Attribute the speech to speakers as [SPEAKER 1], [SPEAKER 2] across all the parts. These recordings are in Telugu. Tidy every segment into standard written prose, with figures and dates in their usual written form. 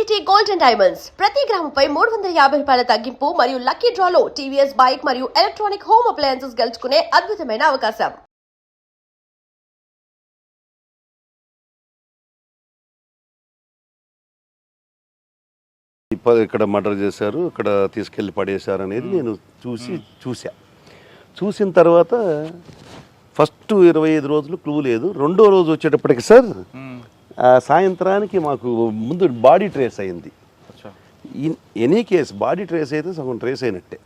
[SPEAKER 1] ట్రినిటీ గోల్డ్ అండ్ డైమండ్స్ ప్రతి గ్రాముపై 350 రూపాయల తగ్గింపు మరియు లక్కీ డ్రాలో టీవీఎస్ బైక్ మరియు ఎలక్ట్రానిక్ హోమ్ అప్లయన్సెస్ గెలుచుకునే అద్భుతమైన అవకాశం.
[SPEAKER 2] ఇక్కడ మర్డర్ చేశారు, ఇక్కడ తీసుకెళ్ళి పడేశారు అనేది నేను చూసిన తర్వాత ఫస్ట్ 25 రోజులు క్లూ లేదు. రెండో రోజు వచ్చేటప్పటికి సార్ సాయంత్రానికి మాకు ముందు బాడీ ట్రేస్ అయింది. ఎనీ కేస్ బాడీ ట్రేస్ అయితే సగం ట్రేస్ అయినట్టే.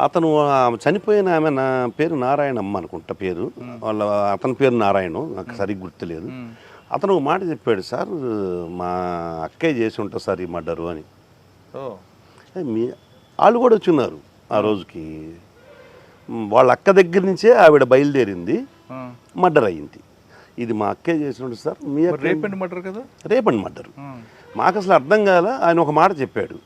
[SPEAKER 2] అతను చనిపోయిన ఆమె నా పేరు నారాయణమ్మ అనుకుంటా పేరు, వాళ్ళ అతని పేరు నారాయణ, నాకు సరిగ్గా గుర్తులేదు. అతను ఒక మాట చెప్పాడు, సార్ మా అక్కయ్య చేసి ఉంటారు సార్ ఈ మర్డరు అని. వాళ్ళు కూడా వచ్చిన్నారు ఆ రోజుకి. వాళ్ళ అక్క దగ్గర నుంచే ఆవిడ బయలుదేరింది, మర్డర్ అయ్యింది. ఇది మా అక్కయ్య చేసి ఉంటుంది సార్. మీ
[SPEAKER 3] రేప్ అండ్ మర్డర్ కదా?
[SPEAKER 2] Rape and murder. మాకు అసలు అర్థం కాల. ఆయన ఒక మాట చెప్పాడు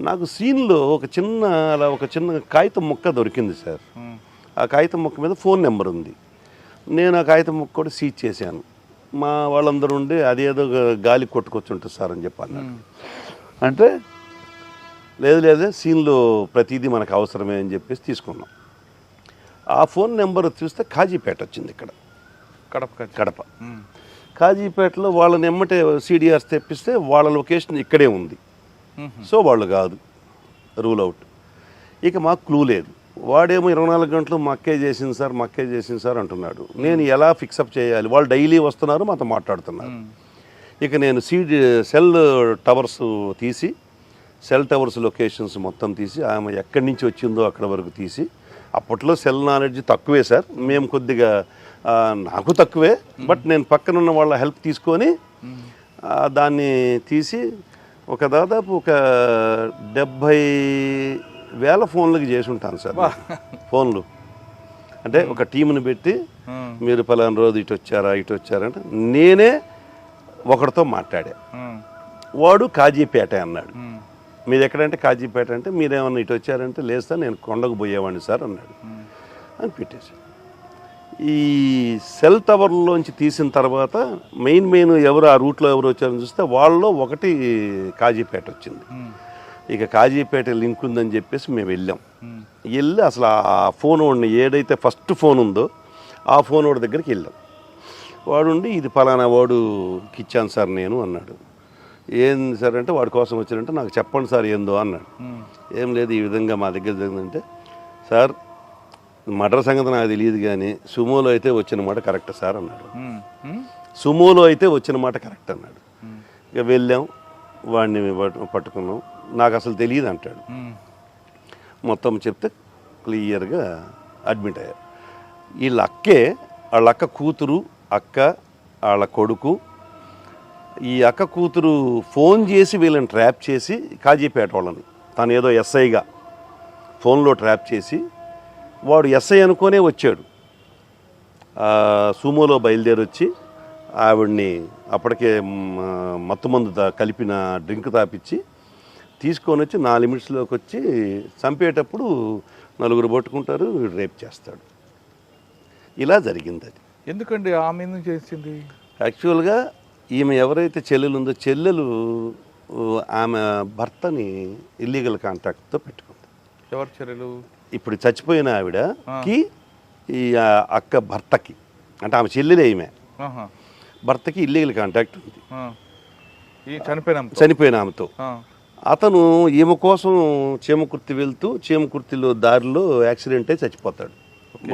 [SPEAKER 2] నాకు. సీన్లో ఒక చిన్న కాగితం ముక్క దొరికింది సార్. ఆ కాగితం ముక్క మీద ఫోన్ నెంబర్ ఉంది. నేను ఆ కాగితం ముక్క కూడా సీజ్ చేశాను. మా వాళ్ళందరూ ఉండి అదేదో గాలి కొట్టుకొచ్చుంటుంది సార్ అని చెప్పాను. అంటే లేదు సీన్లో ప్రతిదీ మనకు అవసరమే అని చెప్పేసి తీసుకున్నాం. ఆ ఫోన్ నెంబర్ చూస్తే కాజీపేట వచ్చింది, ఇక్కడ కడప. కాజీపేటలో వాళ్ళని ఎమ్మటే సిడిఆర్స్ తెప్పిస్తే వాళ్ళ లొకేషన్ ఇక్కడే ఉంది. సో వాళ్ళు కాదు, రూల్ అవుట్. ఇక మాకు క్లూ లేదు. వాడేమో 24 గంటలు మక్కే చేసింది సార్ అంటున్నాడు. నేను ఎలా ఫిక్సప్ చేయాలి? వాళ్ళు డైలీ వస్తున్నారు, మాతో మాట్లాడుతున్నారు. ఇక నేను సెల్ టవర్స్ తీసి, సెల్ టవర్స్ లొకేషన్స్ మొత్తం తీసి, ఆమె ఎక్కడి నుంచి వచ్చిందో అక్కడ వరకు తీసి. అప్పట్లో సెల్ నాలెడ్జ్ తక్కువే సార్, మేము కొద్దిగా నాకు తక్కువే, బట్ నేను పక్కనున్న వాళ్ళ హెల్ప్ తీసుకొని దాన్ని తీసి దాదాపు 70,000 ఫోన్లకి చేసి ఉంటాను సార్. ఫోన్లు అంటే ఒక టీంని పెట్టి మీరు పలానా రోజు ఇటు వచ్చారంటే నేనే ఒకరితో మాట్లాడా. వాడు కాజీపేట అన్నాడు. మీరు ఎక్కడంటే కాజీపేట అంటే మీరేమన్నా ఇటు వచ్చారంటే లేదు సార్, నేను కొండకు పోయేవాడిని సార్ అన్నాడు అని పెట్టేసి. ఈ సెల్ టవర్లోంచి తీసిన తర్వాత మెయిన్ ఎవరు ఆ రూట్లో ఎవరు వచ్చారని చూస్తే వాళ్ళలో ఒకటి కాజీపేట వచ్చింది. ఇక కాజీపేట లింక్ ఉందని చెప్పేసి మేము వెళ్ళి అసలు ఆ ఫోన్ వాడిని ఏదైతే ఫస్ట్ ఫోన్ ఉందో ఆ ఫోన్ వాడి దగ్గరికి వెళ్ళాం. వాడుండి ఇది పలానా వాడుకి ఇచ్చాను సార్ నేను అన్నాడు. ఏంది సార్ అంటే వాడి కోసం వచ్చారంటే నాకు చెప్పండి సార్ ఏందో అన్నాడు. ఏం లేదు ఈ విధంగా మా దగ్గర జరిగిందంటే, సార్ మర్డర్ సంగతి నాకు తెలియదు కానీ సుమోలో అయితే వచ్చిన మాట కరెక్ట్ సార్ అన్నాడు. సుమోలో అయితే వచ్చిన మాట కరెక్ట్ అన్నాడు. ఇక వెళ్ళాం, వాడిని పట్టుకున్నాం. నాకు అసలు తెలియదు అంటాడు. మొత్తం చెప్తే క్లియర్గా అడ్మిట్ అయ్యారు. వాళ్ళ అక్క కూతురు, వాళ్ళ కొడుకు. ఈ అక్క కూతురు ఫోన్ చేసి వీళ్ళని ట్రాప్ చేసి కాజీపేట వాళ్ళని, తను ఏదో ఎస్ఐగా ఫోన్లో ట్రాప్ చేసి, వాడు ఎస్ఐ అనుకోనే వచ్చాడు. సుమోలో బయలుదేరి వచ్చి ఆవిడ్ని అప్పటికే మత్తుమందు కలిపిన డ్రింక్ తాపిచ్చి తీసుకొని వచ్చి 4 నిమిషాల్లోకి వచ్చి చంపేటప్పుడు 4 పట్టుకుంటారు, వీడు రేప్ చేస్తాడు. ఇలా జరిగింది. అది
[SPEAKER 3] ఎందుకండి ఆమె ఎందుకు చేసింది?
[SPEAKER 2] యాక్చువల్గా ఈమె ఎవరైతే చెల్లెలు ఉందో చెల్లెలు ఆమె భర్తని ఇల్లీగల్ కాంటాక్ట్తో పెట్టుకుంది.
[SPEAKER 3] ఎవరు చెల్లెలు? ఇప్పుడు
[SPEAKER 2] చచ్చిపోయిన ఆవిడకి ఈ అక్క భర్తకి, అంటే ఆమె చెల్లెలే ఈమె భర్తకి ఇల్లీగల్ కాంటాక్ట్ ఉంది చనిపోయిన ఆమెతో. అతను ఈమె కోసం చీమకుర్తి వెళ్తూ చీమకుర్తిలో దారిలో యాక్సిడెంట్ అయి చచ్చిపోతాడు.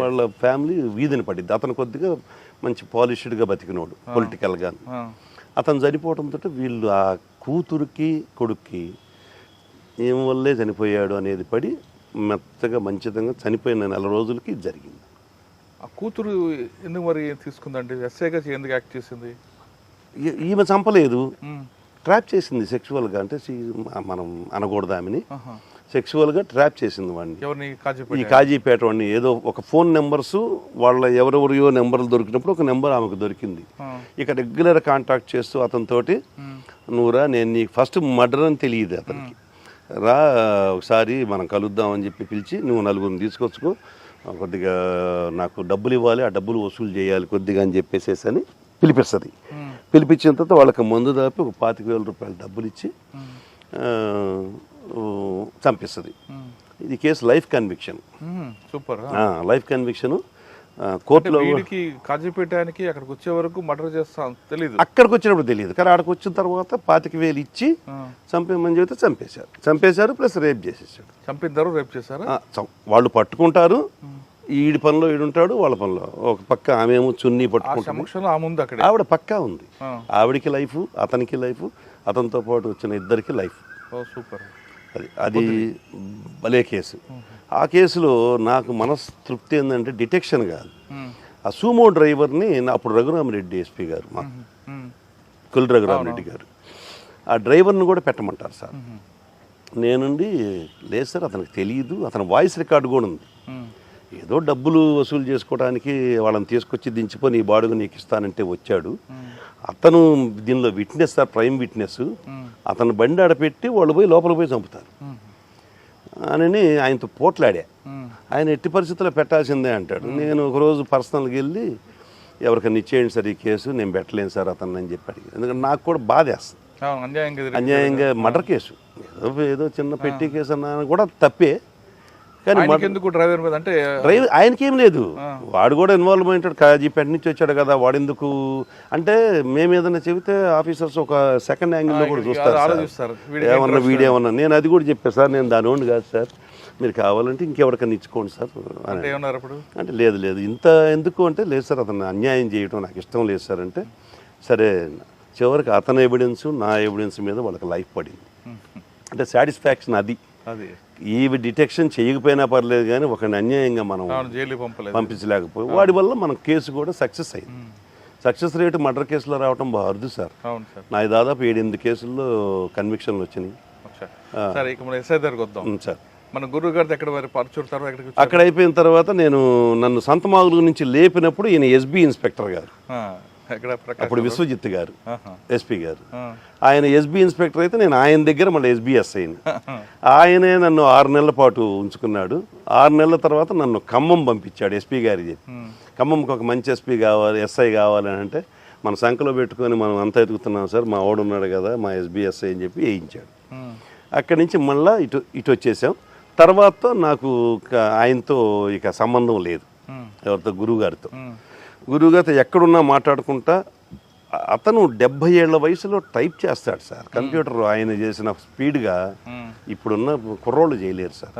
[SPEAKER 2] వాళ్ళ ఫ్యామిలీ వీధిని పడింది. అతను కొద్దిగా మంచి పాలిష్డ్గా బతికినోడు పొలిటికల్గా. అతను చనిపోవడంతో వీళ్ళు ఆ కూతురికి కొడుక్కి ఏం వల్లే చనిపోయాడు అనేది పడి మెత్తగా మంచితంగా చనిపోయిన 4 రోజులకి జరిగింది.
[SPEAKER 3] ఆ కూతురు ఎందుకు మరి తీసుకుందండి? ఎస్ఐగా ఎందుకు యాక్ట్ చేసింది?
[SPEAKER 2] ఈమె చంపలేదు, ట్రాప్ చేసింది సెక్చువల్గా. అంటే మనం అనకూడదు ఆమెని, సెక్చువల్గా ట్రాప్ చేసింది వాడిని. ఈ కాజీపేట వాడిని ఏదో ఒక ఫోన్ నెంబర్స్ వాళ్ళ ఎవరెవరియో నెంబర్లు దొరికినప్పుడు ఒక నెంబర్ ఆమెకు దొరికింది. ఇక రెగ్యులర్ కాంటాక్ట్ చేస్తూ అతనితోటి, నువ్వురా నేను నీకు ఫస్ట్ మర్డర్ అని తెలియదు అతనికి, రా ఒకసారి మనం కలుద్దామని చెప్పి పిలిచి, నువ్వు 4 తీసుకొచ్చుకో, కొద్దిగా నాకు డబ్బులు ఇవ్వాలి, ఆ డబ్బులు వసూలు చేయాలి కొద్దిగా అని చెప్పేసేసి అని పిలిపిస్తుంది. పిలిపించిన తర్వాత వాళ్ళకి మందు దాపి ఒక 25,000 రూపాయలు డబ్బులు ఇచ్చి చంపిస్తుంది. ఇది case life conviction.
[SPEAKER 3] Super.
[SPEAKER 2] Life conviction కోర్టులో.
[SPEAKER 3] వీడికి కాజీపేటానికి అక్కడికి వచ్చే వరకు మర్డర్ చేస్తా తెలియదు,
[SPEAKER 2] అక్కడికి వచ్చినప్పుడు తెలియదు, కానీ అక్కడికి వచ్చిన తర్వాత 25,000 ఇచ్చి చంపేమని చెబితే చంపేశారు ప్లస్ రేప్ చేసేసాడు.
[SPEAKER 3] చంపిద్దరు రేప్ చేశారు.
[SPEAKER 2] వాళ్ళు పట్టుకుంటారు, ఈడి పనిలో ఈడుంటాడు, వాళ్ళ పనిలో ఒక పక్క ఆమెమో చున్నీ పట్టుకుంటాడు, ఆవిడ పక్కా ఉంది. ఆవిడికి లైఫ్, అతనికి లైఫ్, అతనితో పాటు వచ్చిన ఇద్దరికి లైఫ్.
[SPEAKER 3] సూపర్.
[SPEAKER 2] అది భలే కేసు. ఆ కేసులో నాకు మనస్తృప్తి ఏంటంటే డిటెక్షన్ కాదు, ఆ సూమో డ్రైవర్ని అప్పుడు రఘురామరెడ్డి ఎస్పీ గారు, మా కుల్ రఘురామరెడ్డి గారు, ఆ డ్రైవర్ని కూడా పెట్టమంటారు సార్. నేనుండి లేదు సార్ అతనికి తెలియదు, అతని వాయిస్ రికార్డు కూడా ఉంది, ఏదో డబ్బులు వసూలు చేసుకోవడానికి వాళ్ళని తీసుకొచ్చి దించిపోయి నీ బాడుగు నీకు ఇస్తానంటే వచ్చాడు, అతను దీనిలో విట్నెస్ సార్, ప్రైమ్ విట్నెస్, అతను బండి ఆడపెట్టి వాళ్ళు పోయి లోపల పోయి చంపుతారు అని ఆయనతో పోట్లాడా. ఆయన ఎట్టి పరిస్థితుల్లో పెట్టాల్సిందే అంటాడు. నేను ఒకరోజు పర్సనల్గా వెళ్ళి ఎవరికైనా ఇచ్చేయండి సార్ ఈ కేసు, నేను పెట్టలేను సార్ అతన్ని అని చెప్పి అడిగాను. ఎందుకంటే నాకు కూడా బాధేస్తుంది, అన్యాయంగా మర్డర్ కేసు, ఏదో చిన్న పెట్టి కేసు అన్నా కూడా తప్పే, కానీ
[SPEAKER 3] డ్రైవర్ మీద అంటే
[SPEAKER 2] ఆయనకేం లేదు, వాడు కూడా ఇన్వాల్వ్మెంట్, కాజీపేట నుంచి వచ్చాడు కదా, వాడెందుకు అంటే మేము ఏదైనా చెబితే ఆఫీసర్స్ ఒక సెకండ్ యాంగిల్లో కూడా చూస్తారు, ఏమన్నా వీడియో ఏమన్నా. నేను అది కూడా చెప్పాను సార్, నేను దాని ఓన్లీ కాదు సార్, మీరు కావాలంటే ఇంకెవరికైనా ఇచ్చుకోండి సార్ అంటే లేదు ఇంత ఎందుకు అంటే లేదు సార్ అతను అన్యాయం చేయడం నాకు ఇష్టం లేదు సార్ అంటే, సరే చివరికి అతని ఎవిడెన్స్ నా ఎవిడెన్స్ మీద వాళ్ళకి లైఫ్ పడింది. అంటే సాటిస్ఫాక్షన్ అది. ఈ డిటెక్షన్ చేయకపోయినా పర్లేదు, కానీ ఒకరిని అన్యాయంగా మనం పంపించలేకపోయి వాడి వల్ల మన కేసు కూడా సక్సెస్ అయింది. సక్సెస్ రేటు మర్డర్ కేసులో రావడం బాగా అరుదు సార్. నాకు దాదాపు 7-8 కేసుల్లో కన్విక్షన్లు వచ్చినాయి.
[SPEAKER 3] సార్ మన గురువు గారి
[SPEAKER 2] అక్కడ అయిపోయిన తర్వాత నన్ను సంతమాగుల నుంచి లేపినప్పుడు ఈయన ఎస్బీ ఇన్స్పెక్టర్ గారు, అప్పుడు విశ్వజిత్ గారు ఎస్పీ గారు, ఆయన ఎస్బీ ఇన్స్పెక్టర్ అయితే నేను ఆయన దగ్గర మళ్ళీ ఎస్బీఎస్ అయింది. ఆయనే నన్ను 6 నెలల పాటు ఉంచుకున్నాడు. 6 నెలల తర్వాత నన్ను ఖమ్మం పంపించాడు ఎస్పీ గారి చెప్పి, ఖమ్మంకి ఒక మంచి ఎస్పీ కావాలి, ఎస్ఐ కావాలని అంటే మన సంఖలో పెట్టుకొని మనం అంతా ఎదుగుతున్నాం సార్, మా వాడు ఉన్నాడు కదా మా ఎస్బీఎస్ఐ అని చెప్పి వేయించాడు. అక్కడి నుంచి మళ్ళీ ఇటు వచ్చేసాం. తర్వాత నాకు ఆయనతో ఇక సంబంధం లేదు, ఎవరితో గురువుగారితో ఎక్కడున్నా మాట్లాడుకుంటా. అతను 70 ఏళ్ల వయసులో టైప్ చేస్తాడు సార్ కంప్యూటర్, ఆయన చేసిన స్పీడ్గా ఇప్పుడున్న కుర్రోళ్ళు చేయలేరు సార్.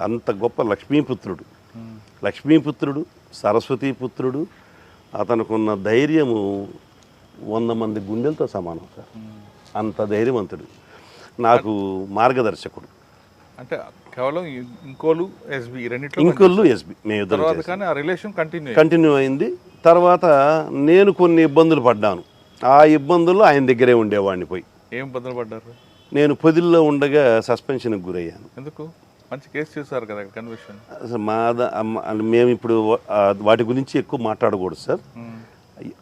[SPEAKER 2] అంత గొప్ప లక్ష్మీపుత్రుడు సరస్వతీపుత్రుడు. అతనుకున్న ధైర్యము 100 మంది గుండెలతో సమానం సార్, అంత ధైర్యవంతుడు, నాకు మార్గదర్శకుడు.
[SPEAKER 3] అంటే కేవలం ఇంకోలు
[SPEAKER 2] ఎస్బీ మేము
[SPEAKER 3] కంటిన్యూ
[SPEAKER 2] అయింది. తర్వాత నేను కొన్ని ఇబ్బందులు పడ్డాను. ఆ ఇబ్బందుల్లో ఆయన దగ్గరే ఉండేవాడిని. పోయి
[SPEAKER 3] ఏం ఇబ్బందులు పడ్డారు?
[SPEAKER 2] నేను పొదిల్లో ఉండగా సస్పెన్షన్కి గురయ్యాను.
[SPEAKER 3] ఎందుకు? మంచి కేసు చేశారు కదా కన్విక్షన్.
[SPEAKER 2] అసలు మేము ఇప్పుడు వాటి గురించి ఎక్కువ మాట్లాడకూడదు సార్.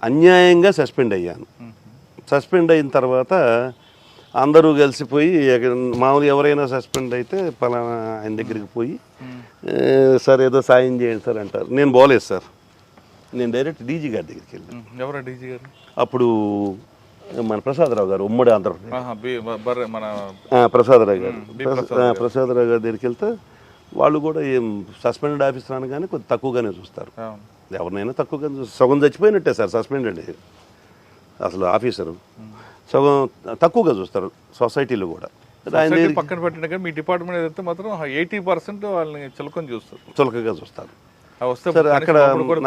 [SPEAKER 2] అన్యాయంగా సస్పెండ్ అయ్యాను. సస్పెండ్ అయిన తర్వాత అందరూ కలిసిపోయి, మామూలు ఎవరైనా సస్పెండ్ అయితే పలానా ఆయన దగ్గరికి పోయి సార్ ఏదో సాయం చేయండి సార్ అంటారు. నేను పోలేదు సార్, నేను డైరెక్ట్ డీజీ గారి దగ్గరికి వెళ్ళాను.
[SPEAKER 3] ఎవరా డీజీ గారు?
[SPEAKER 2] అప్పుడు మన ప్రసాదరావు గారు, ఉమ్మడి ఆంధ్రప్రదేశ్ ప్రసాదరావు గారి దగ్గరికి వెళ్తే వాళ్ళు కూడా ఏం సస్పెండెడ్ ఆఫీసర్ అనగానే కొద్ది తక్కువగానే చూస్తారు. ఎవరినైనా తక్కువగానే చూస్తారు. సగం చచ్చిపోయినట్టే సార్ సస్పెండెడ్ అసలు ఆఫీసరు, సగం తక్కువగా చూస్తారు సొసైటీలో కూడా.
[SPEAKER 3] పక్కన పెట్టిన మీ డిపార్ట్మెంట్ ఏదైతే మాత్రం 80% వాళ్ళని చులకగా చూస్తారు.
[SPEAKER 2] సార్ అక్కడ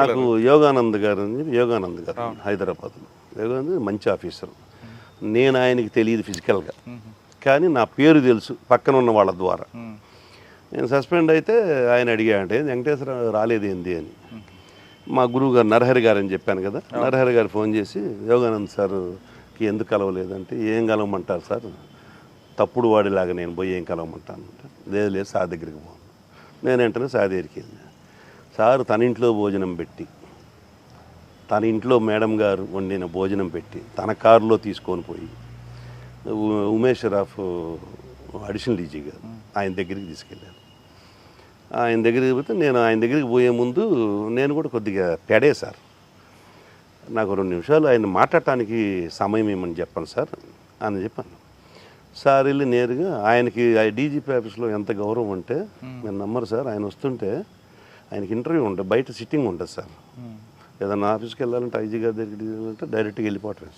[SPEAKER 2] నాకు యోగానంద్ గారు హైదరాబాద్లో, యోగానంద్ మంచి ఆఫీసర్. నేను ఆయనకి తెలియదు ఫిజికల్గా, కానీ నా పేరు తెలుసు పక్కన ఉన్న వాళ్ళ ద్వారా. నేను సస్పెండ్ అయితే ఆయన అడిగాడంటే వెంకటేశ్వర రాలేదేంది అని. మా గురువు గారు నరహరి గారు అని చెప్పాను కదా, నరహరి గారు ఫోన్ చేసి యోగానంద్ సార్కి ఎందుకు కలవలేదంటే, ఏం కలవమంటారు సార్, తప్పుడు వాడిలాగా నేను పోయి ఏం కలవమంటాను అంటే, లేదు సార్ దగ్గరికి పోను. నేను వెంటనే సార్ దగ్గరికి వెళ్ళాను. సార్ తన ఇంట్లో భోజనం పెట్టి, తన ఇంట్లో మేడం గారు వండిన భోజనం పెట్టి తన కారులో తీసుకొని పోయి ఉమేష్ రాఫ్ అడిషనల్ డీజీ గారు ఆయన దగ్గరికి తీసుకెళ్ళాను. ఆయన దగ్గరికి పోతే నేను ఆయన దగ్గరికి పోయే ముందు నేను కూడా కొద్దిగా పెడే సార్, నాకు 2 నిమిషాలు ఆయన మాట్లాడటానికి సమయం ఇవ్వమని చెప్పండి సార్ అని చెప్పాను. సార్ వెళ్ళి నేరుగా ఆయనకి డీజీపీ ఆఫీస్లో ఎంత గౌరవం అంటే మీరు నమ్మరు సార్, ఆయన వస్తుంటే ఆయనకి ఇంటర్వ్యూ ఉంటుంది, బయట సిట్టింగ్ ఉంటుంది సార్. ఏదన్నా ఆఫీస్కి వెళ్ళాలంటే ఐజీ గారి దగ్గరికి వెళ్ళాలంటే డైరెక్ట్గా వెళ్ళిపోవటం.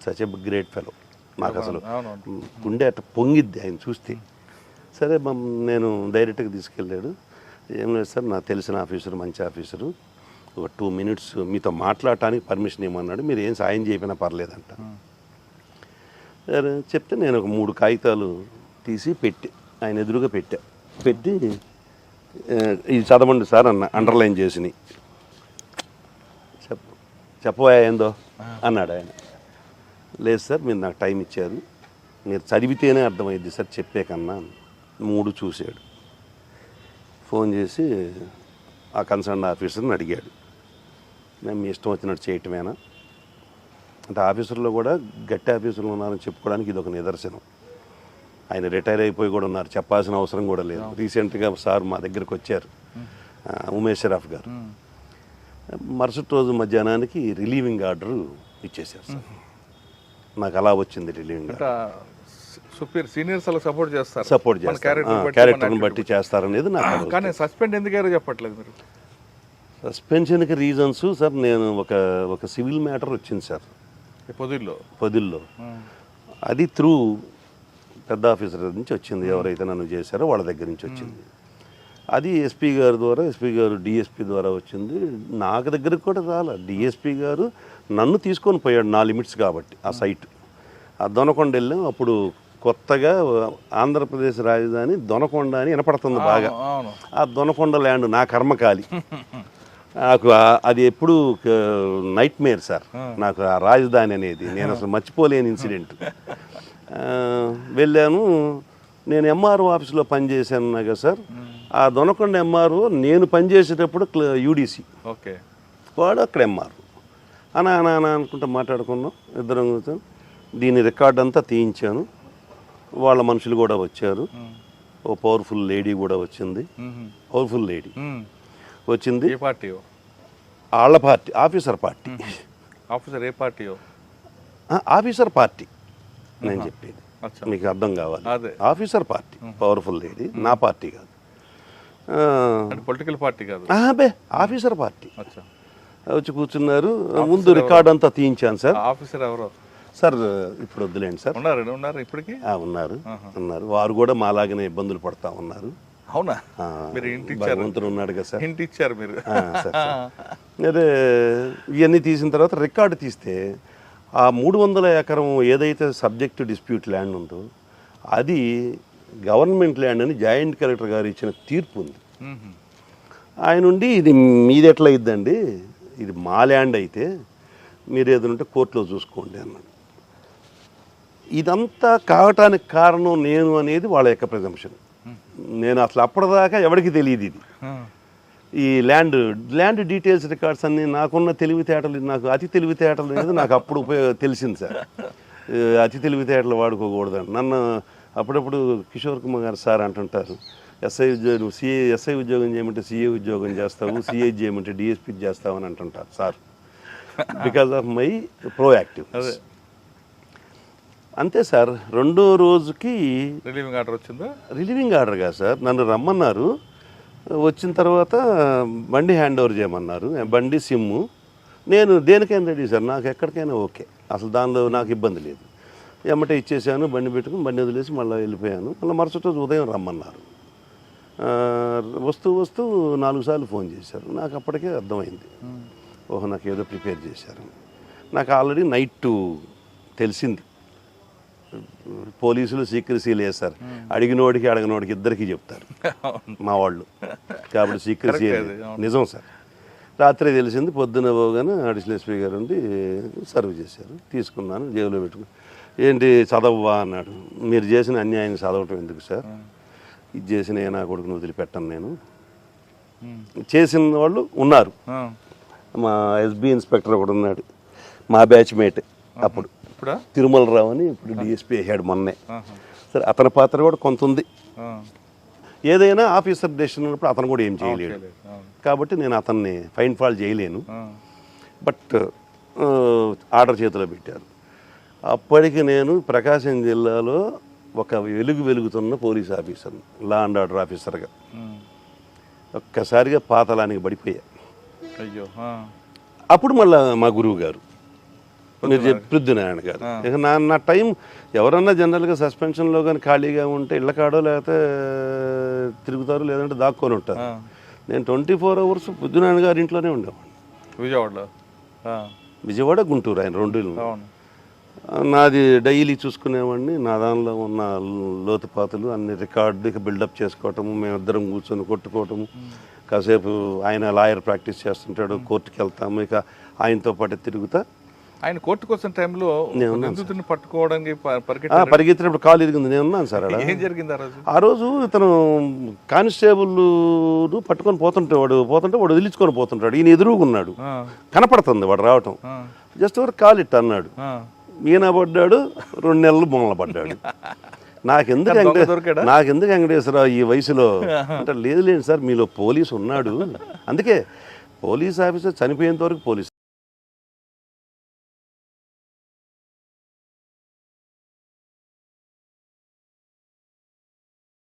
[SPEAKER 2] Such a great fellow. నాకు అసలు గుండె అట్ట పొంగిద్ది ఆయన చూస్తే. సరే నేను డైరెక్ట్గా తీసుకెళ్ళాడు. ఏం లేదు సార్, నాకు తెలిసిన ఆఫీసరు, మంచి ఆఫీసరు, ఒక 2 minutes మీతో మాట్లాడటానికి పర్మిషన్ ఇవ్వమన్నాడు, మీరు ఏం సాయం చేయకపోయినా పర్లేదంట. సరే చెప్తే నేను ఒక 3 కాగితాలు తీసి ఆయన ఎదురుగా పెట్టి ఇది చదవండి సార్ అన్న, అండర్లైన్ చేసినాయి. చెప్పవా ఏందో అన్నాడు ఆయన. లేదు సార్, మీరు నాకు టైం ఇచ్చారు, మీరు చదివితేనే అర్థమైంది సార్ చెప్పే కన్నా. 3 చూశాడు. ఫోన్ చేసి ఆ కన్సర్న్ ఆఫీసర్ని అడిగాడు, మేము మీ ఇష్టం వచ్చినట్టు చేయటమేనా అంటే. ఆఫీసర్లో కూడా గట్టి ఆఫీసర్లు ఉన్నారని చెప్పుకోవడానికి ఇది ఒక నిదర్శనం. ఆయన రిటైర్ అయిపోయి కూడా ఉన్నారు, చెప్పాల్సిన అవసరం కూడా లేదు. రీసెంట్గా సార్ మా దగ్గరికి వచ్చారు, ఉమేష్ షరాఫ్ గారు. మరుసటి రోజు మధ్యాహ్నానికి రిలీవింగ్ ఆర్డర్ ఇచ్చేసారు సార్. నాకు అలా వచ్చింది రిలీవింగ్ ఆర్డర్.
[SPEAKER 3] సీనియర్స్ అలా సపోర్ట్ చేస్తారు,
[SPEAKER 2] క్యారెక్టర్ని బట్టి చేస్తారనేది నాకు.
[SPEAKER 3] కానీ సస్పెండ్ ఎందుకు చెప్పట్లేదు మీరు?
[SPEAKER 2] సస్పెన్షన్కి రీజన్స్ సార్, నేను ఒక సివిల్ మ్యాటర్ వచ్చింది సార్ పొదిల్లో. అది త్రూ పెద్ద ఆఫీసర్ నుంచి వచ్చింది, ఎవరైతే నన్ను చేశారో వాళ్ళ దగ్గర నుంచి వచ్చింది. అది ఎస్పీ గారి ద్వారా, ఎస్పీ గారు డిఎస్పీ ద్వారా వచ్చింది. నాకు దగ్గరకు కూడా రాలా. డిఎస్పీ గారు నన్ను తీసుకొని పోయాడు, నా లిమిట్స్ కాబట్టి. ఆ సైట్ ఆ దొనకొండ వెళ్ళాం. అప్పుడు కొత్తగా ఆంధ్రప్రదేశ్ రాజధాని దొనకొండ అని వినపడుతుంది బాగా. ఆ దొనకొండ ల్యాండ్ నా కర్మకాలి. నాకు అది ఎప్పుడు నైట్ మేర్ సార్, నాకు ఆ రాజధాని అనేది నేను అసలు మర్చిపోలేని ఇన్సిడెంట్. వెళ్ళాను. నేను ఎంఆర్ఓ ఆఫీస్లో పనిచేశాను కదా సార్. ఆ దొనకొండ ఎంఆర్ఓ నేను పనిచేసేటప్పుడు యూడీసీ, వాడు అక్కడ ఎంఆర్ఓ. అనా అనుకుంటా మాట్లాడుకున్నాం ఇద్దరం. దీని రికార్డ్ అంతా తీయించాను. వాళ్ళ మనుషులు కూడా వచ్చారు. ఓ పవర్ఫుల్ లేడీ కూడా వచ్చింది. పవర్ఫుల్ లేడీ వచ్చింది. వాళ్ళ పార్టీ, ఆఫీసర్ పార్టీ.
[SPEAKER 3] ఆఫీసర్ ఏ పార్టీ?
[SPEAKER 2] ఆఫీసర్ పార్టీ నేను చెప్పేది మీకు అర్థం కావాలి. ఆఫీసర్ పార్టీ, పవర్ఫుల్ లేడీ, నా పార్టీ కాదు,
[SPEAKER 3] పొలిటికల్ పార్టీ కాదు,
[SPEAKER 2] ఆఫీసర్ పార్టీ. వచ్చి కూర్చున్నారు. ముందు రికార్డ్ అంతా తీయించాను సార్.
[SPEAKER 3] ఆఫీసర్ ఎవరో
[SPEAKER 2] సార్ ఇప్పుడు వద్దులేండి సార్.
[SPEAKER 3] ఉన్నారు ఇప్పటికీ
[SPEAKER 2] ఉన్నారు. వారు కూడా మాలాగానే ఇబ్బందులు పడతా ఉన్నారు.
[SPEAKER 3] అవునా?
[SPEAKER 2] భగవంతుడు ఉన్నాడు కదా సార్.
[SPEAKER 3] ఇంటి ఇచ్చారు మీరు.
[SPEAKER 2] అదే ఇవన్నీ తీసిన తర్వాత రికార్డు తీస్తే ఆ 300 ఎకరం ఏదైతే సబ్జెక్టు డిస్ప్యూట్ ల్యాండ్ ఉందో అది గవర్నమెంట్ ల్యాండ్ అని జాయింట్ కలెక్టర్ గారు ఇచ్చిన తీర్పు ఉంది. ఆయన నుండి ఇది మీది ఎట్లా అయిద్దండి, ఇది మా ల్యాండ్ అయితే మీరు ఏదంటే కోర్టులో చూసుకోండి అన్నాడు. ఇదంతా కావటానికి కారణం నేను అనేది వాళ్ళ యొక్క ప్రిజంప్షన్. నేను అసలు అప్పటిదాకా ఎవరికి తెలియదు ఇది. ఈ ల్యాండ్ డీటెయిల్స్ రికార్డ్స్ అన్నీ నాకున్న తెలివితేటలు, నాకు అతి తెలివితేటలు అనేది నాకు అప్పుడు తెలిసింది సార్. అతి తెలివితేటలు వాడుకోకూడదని నన్ను అప్పుడప్పుడు కిషోర్ కుమార్ గారు సార్ అంటుంటారు, ఎస్ఐ ఉద్యోగం ఎస్ఐ ఉద్యోగం చేయమంటే సిఏ ఉద్యోగం చేస్తావు, సిఐ చేయమంటే డిఎస్పీ చేస్తావు అని అంటుంటారు sir. Because of my proactive. అంతే సార్. 2వ రోజుకి
[SPEAKER 3] రిలీవింగ్ ఆర్డర్ వచ్చిందా?
[SPEAKER 2] రిలీవింగ్ ఆర్డర్ కాదు సార్, నన్ను రమ్మన్నారు. వచ్చిన తర్వాత బండి హ్యాండ్ ఓవర్ చేయమన్నారు. బండి సిమ్ము నేను దేనికైనా రెడీ సార్, నాకు ఎక్కడికైనా ఓకే, అసలు దానిలో నాకు ఇబ్బంది లేదు. ఎమ్మటే ఇచ్చేసాను, బండి పెట్టుకుని బండి వదిలేసి మళ్ళీ వెళ్ళిపోయాను. మళ్ళీ మరుసటి రోజు ఉదయం రమ్మన్నారు. వస్తూ 4 సార్లు ఫోన్ చేశారు. నాకు అప్పటికే అర్థమైంది, ఓహో నాకు ఏదో ప్రిపేర్ చేశారు. నాకు ఆల్రెడీ నైట్ తెలిసింది. పోలీసులు సీక్రసీ లేదు సార్, అడిగినోడికి అడగనోడికి ఇద్దరికి చెప్తారు మా వాళ్ళు, కాబట్టి సీక్రసీ నిజం సార్. రాత్రి తెలిసింది. పొద్దున పోగానే అడిషనల్ ఎస్పీ గారు ఉండి సర్వ్ చేశారు. తీసుకున్నాను, జేబులో పెట్టుకుని. ఏంటి చదవవా అన్నాడు. మీరు చేసిన అన్యాయం చదవటం ఎందుకు సార్, ఇది చేసిన నా కొడుకుని వదిలిపెట్టాను నేను. చేసిన వాళ్ళు ఉన్నారు. మా ఎస్బీ ఇన్స్పెక్టర్ ఒకడు ఉన్నాడు, మా బ్యాచ్ మేట్ అప్పుడు, తిరుమల రావు అని, ఇప్పుడు డిఎస్పీ అయ్యాడు మొన్నే. సరే అతని పాత్ర కూడా కొంత ఉంది. ఏదైనా ఆఫీసర్ డెసిషన్ ఉన్నప్పుడు అతను కూడా ఏం చేయలేడు, కాబట్టి నేను అతన్ని ఫైన్ ఫాల్ చేయలేను. బట్ ఆర్డర్ చేతిలో పెట్టారు. అప్పటికి నేను ప్రకాశం జిల్లాలో ఒక వెలుగుతున్న police officer, law and order ఆఫీసర్గా ఒక్కసారిగా పాతాళానికి పడిపోయా.
[SPEAKER 3] అయ్యో.
[SPEAKER 2] అప్పుడు మళ్ళీ మా గురువు గారు మీరు పృథ్వీనారాయణ గారు, ఇక నా టైం ఎవరన్నా జనరల్గా సస్పెన్షన్లో కానీ ఖాళీగా ఉంటే ఇళ్ళ కాడో లేకపోతే తిరుగుతారు, లేదంటే దాక్కొని ఉంటారు. నేను 24 hours పృథ్వీనారాయణ గారి ఇంట్లోనే ఉండేవాడిని.
[SPEAKER 3] విజయవాడలో?
[SPEAKER 2] విజయవాడ, గుంటూరు, ఆయన 2 ఇళ్ళు.
[SPEAKER 3] అవును.
[SPEAKER 2] నాది డైలీ చూసుకునేవాడిని. నా దానిలో ఉన్న లోతుపాతులు అన్ని రికార్డుకి బిల్డప్ చేసుకోవటము, మేమిద్దరం కూర్చొని కొట్టుకోవటము. కాసేపు ఆయన లాయర్ ప్రాక్టీస్ చేస్తుంటాడు, కోర్టుకి వెళ్తాము, ఇక ఆయనతో పాటు తిరుగుతా.
[SPEAKER 3] ఆయన కోర్టుకు వచ్చిన టైంలో నిందితుడిని పట్టుకోవడానికి
[SPEAKER 2] పరిగెత్తినప్పుడు కాలు ఇరిగింది. నేను ఉన్నాను సార్.
[SPEAKER 3] ఏం జరిగింది ఆ రోజు?
[SPEAKER 2] ఆ రోజు ఇతను కానిస్టేబుల్ పట్టుకొని పోతుంటే వాడు వదిలించుకొని పోతుంటాడు. ఈయన ఎదురుగున్నాడు, కనపడుతుంది వాడు రావటం. జస్ట్ ఎవరు కాలు ఇట్ట అన్నాడు, ఈయన పడ్డాడు. 2 నెలలు బొమ్మలు పడ్డాడు. నాకెందుకు వెంకటేశ్వరరావు ఈ వయసులో అంటే, లేదు సార్ మీలో పోలీసు ఉన్నాడు, అందుకే పోలీస్ ఆఫీసర్ చనిపోయేంత వరకు పోలీస్